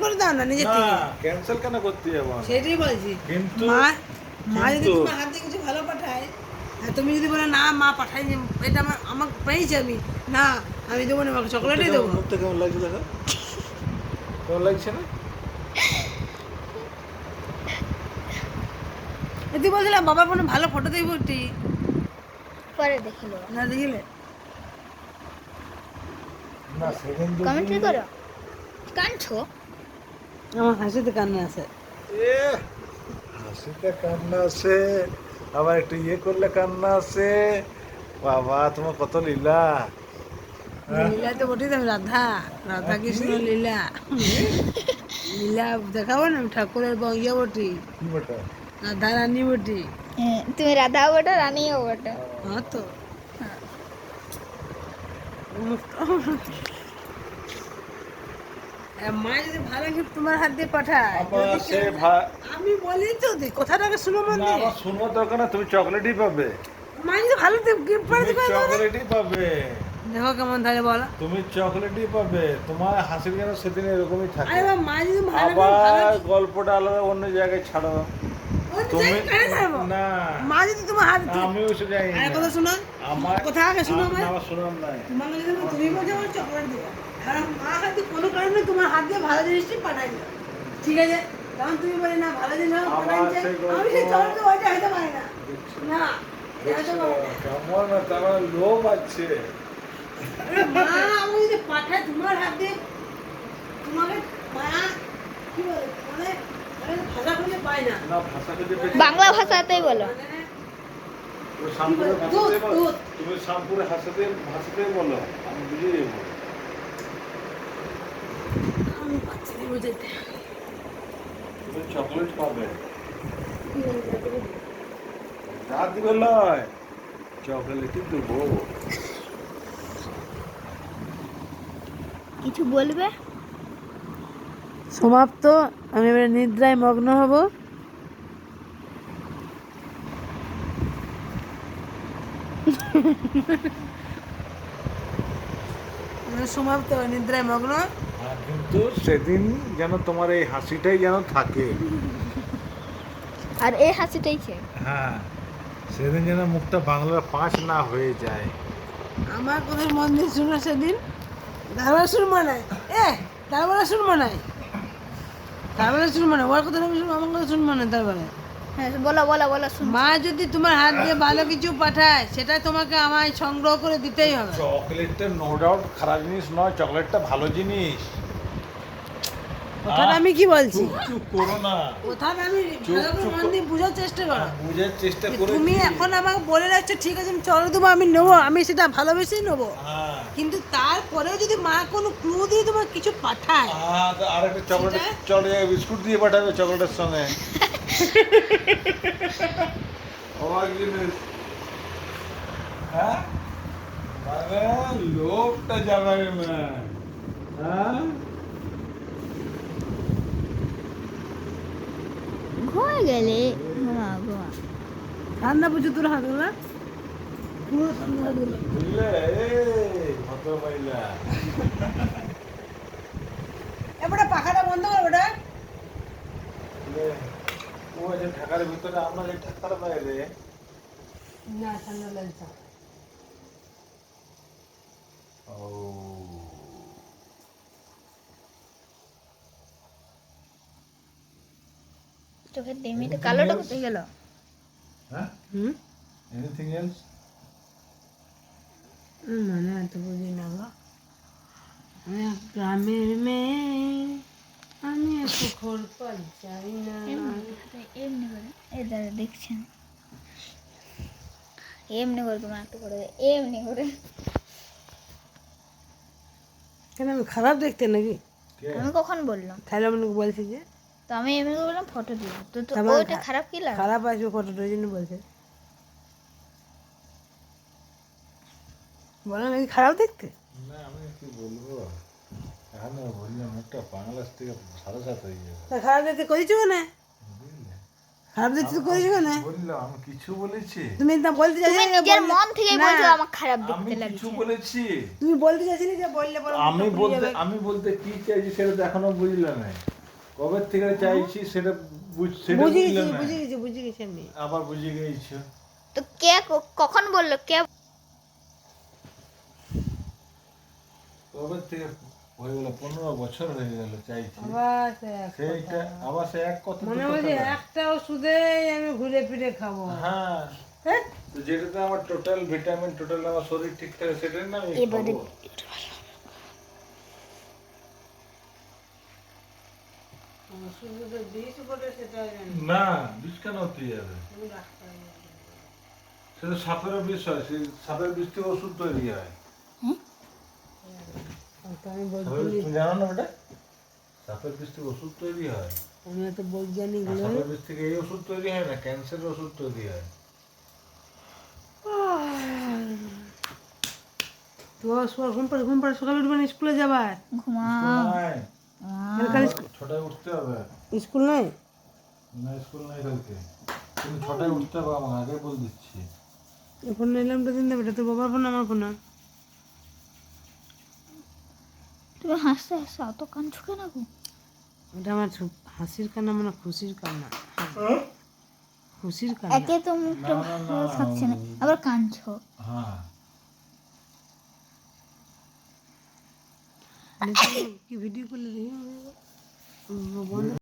করে দাও না নিজের না থেকে। ক্যান্সেল কেন করতে যাব? সেটাই বলছি। কিন্তু মা যদি তোমার হাত দিয়ে কিছু ভালো পাঠায়, আর তুমি যদি বলে না মা পাঠাইনি, এটা আমার পেয়েছি আমি, না আমি দেবো না, আমাকে চকলেটই দেবো। মুখটা কেমন লাগছে দেখো, কেমন লাগছে না? তুই বলছিলাম বাবার ফোনে ভালো ফটো দেবো একটি, পরে দেখিলো না দেখিলে না সেদিন কমেন্ট করো কাঁদছো আমার হাসিতে কান্না আছে। এ হাসিতে কান্না আছে, আবার একটু ইয়ে করলে কান্না আছে। বাবা তোমার কত লীলা। লীলা তো বটি, আমি রাধা, রাধা কৃষ্ণ লীলা, লীলা দেখাবো না, আমি ঠাকুরের ইয়ে বটি, কি বটা? রাধা রানী বটি। তুমি রাধাও বটো রানীও বটো হ্যাঁ তো মা যদি ভালো গিফট তোমার হাত দিয়ে পাঠায়, আমার যদি সে কেউ- আমি বলি তো কথাটাকে শুনো মন না দিয়ে। আমার শুনবো দরকার না, তুমি চকলেটই পাবে, মা যদি ভালো গিফট পাঠাতে তুমি পারে, চকলেটই পাবে, দেখো কেমন থাকে বলো। তুমি চকলেটই পাবে। তোমার হাসির যেন সেদিন এরকমই থাকে। আরে বাবা, মা যদি ভালো আবার গল্পটা আলাদা অন্য জায়গায় ছাড়ো। তুমি না মা যদি তোমার হাত দিয়ে, আমিও সে যাই আরে কথা শোনো, আমার কথা আগে শোনো আমার। আমার শুনলাম না। তোমাকে যদি তুমি বলছো আমার চকলেট দেবো, আর মা হাতে কোনো কারণে তোমার হাত দিয়ে ভালো জিনিসটি পাঠাই দিল, ঠিক আছে? তখন তুমি বলে না ভালো জিনিস পাঠাইছে, আমি সেই চকলেট দেবো, ওইটা হতে পারে না, না এটা হতে পারে না। কেমন না তোমার লোভ আছে। আরে মা আমি যদি পাঠাই তোমার হাত দিয়ে, তোমাকে মা কি বলে মানে ভাষা খুঁজে পাই না, না ভাষা যদি পেয়ে বাংলা ভাষাতেই বলো তুমি শামপুরে দুধ, ভাষাতে বলো, দুধ। তুমি শামপুরে ভাষাতে বলো, আমি বুঝিয়ে দেবো। আমি পাচ্ছি না বুঝাইতে। তুমি চকলেট পাবে, রাত দিবে নয়, চকলেটই দেবো। কিছু বলবে সমাপ্ত। আমি এবারে নিদ্রায় মগ্ন হব। সমাপ্ত, নিদ্রায় মগ্ন। কিন্তু সেদিন যেন তোমার এই হাসিটাই যেন থাকে। আর এই হাসিটাই চাই হ্যাঁ, সেদিন যেন মুখটা বাংলার পাঁচ না হয়ে যায়। আমার কথা মন দিয়ে শুনো সেদিন, তারপরে শুনবো না, তারপরে শুনবো না, তারপরে শুনবো না, ওর কথা আমি শুনবো, আমার কথা শুনবো না। তারপরে হ্যাঁ বলো বলো বলো শুন মা যদি তোমার হাত দিয়ে ভালো কিছু পাঠায়, সেটা তোমাকে আমায় সংগ্রহ করে দিতেই হবে। চকলেটটা নো ডাউট খারাপ জিনিস নয়, চকলেটটা ভালো জিনিস। কথাটা আমি কি বলছি, চুপ চুপ করো না, কথাটা আমি ভালো করে মন দিয়ে বোঝার চেষ্টা করো। বুঝার চেষ্টা যে করে। তুমি এখন আমাকে বলে রাখছো ঠিক আছে আমি চলো দেবো, আমি নেবো, আমি সেটা ভালোবেসেই নেবো, হ্যাঁ কিন্তু তারপরেও যদি মা কোনো ক্লু দিয়ে তোমার কিছু পাঠায়, আর একটা চকলেট, সেটা- চকলেট বিস্কুট দিয়ে পাঠাবে চকলেটের সঙ্গে। অবাক জিনিস। হ্যাঁ মানে লোকটা যাবে না। হ্যাঁ ঘুমিয়ে গেলে ঘুমা ঘুমা ঠান্ডা বুঝো তোর হাতগুলো, পুরো ঠান্ডা হাতগুলো। বুঝলে এই ভদ্র মহিলা। এবারে পাখাটা বন্ধ করো ওটা। বুঝলে, ও আছে ঢাকার ভিতরে, আমরা এই ঢাকার বাইরে। না ঠান্ডা লাগছে। ও চোখের ডিমিটা কালোটা কোথায় গেল হ্যাঁ, হুম, এনিথিং এলস? মানে এত বুঝি না গো, আমি এক গ্রামের মেয়ে, আমি এত খোরপাল চাই না। এমনি করে এই দাদা দেখছেন এমনি করে তোমার একটু করে এমনি করে কেন আমি খারাপ দেখতে নাকি? আমি কখন বললাম তাহলে আমি বলছি যে তো আমি এমনি করে বললাম ফটো দিব তো তো তারপর ওইটা খারাপ কি লাগে খারাপ আসবে ফটোটা, ওই জন্য বলছে। বলো নাকি খারাপ দেখতে? না আমি কি বলবো, এখানে বললাম একটা বাংলাদেশ থেকে সাড়ে সাত হয়ে যাবে। তা খারাপ দেখতে করেছো না, বুঝলে? খারাপ দেখতে করেছো না, বললাম আমি কিছু বলেছি? তুমি না বলতে তুমি চাইছিলে, নিজের মন থেকেই না, বলছো আমার খারাপ আমি দেখতে কিছু লাগছে বলেছি? তুমি বলতে চাইছিলে যে বললে পরে আমি মুখটা পুড়ে বলতে যাবে। আমি বলতে কি চাইছি সেটা তো এখনো বুঝলে না। কবে থেকে চাইছি সেটা সেটা বুঝে বুঝলে গেছি না। বুঝে গেছি আমি। আবার বুঝে গেছো। তো কে কখন বললো কে? কবে থেকে হয়ে গেল, 15 বছর হয়ে গেল চাইছি। আবার সে এক সেইটা কথা। আবার সে এক কথা মনে দু কথা হচ্ছে না। একটা ওষুধে আমি ঘুরে ফিরে খাবো। হ্যাঁ, হ্যাঁ? তো যেটাতে আমার টোটাল ভিটামিন, টোটাল আমার শরীর ঠিক থাকে, সেটাই না আমি এবারে খাবো। ওষুধে বিষ বলে সেটা জানি না, বিষ কেন হতে যাবে? আমি ডাক্তার না। সেটা সাপেরও বিষ হয়, সেই সাপের বিষ থেকে ওষুধ তৈরি হয়। তো আমি সাপের বিষ বৈজ্ঞানিক, তুমি জানো না বেটা? সাপের বিষ থেকে ওষুধ তৈরি হয়। আমি এত বৈজ্ঞানিক আর নই। সাপের বিষ থেকে এই ওষুধ তৈরি হয় না, ক্যান্সারের ওষুধ তৈরি হয়। তো ঘুম পাড়ে সকালে উঠবেন স্কুলে যাবার? ঘুমা। স্কুল নাই, কাল ছটায় উঠতে হবে। স্কুল নাই? না, স্কুল নাই কালকে। তুমি 6টায় উঠতে হবে, আমাকে আগে বলে দিচ্ছি। ফোন নিলাম তো দিন দেবে, এটা তো বাবার ফোন, আমার ফোন না। তুমি হাসতে হাসতে অত কাঁদছো কেন গো? এটা আমার হাসির কান্না, মানে খুশির কান্না। খুশির কান্না। একে তো মুখটা না, না, ভালো না। থাকছে না, আবার কাঁদছো। হ্যাঁ, কি ভিডিও করলে দেখি বন্ধ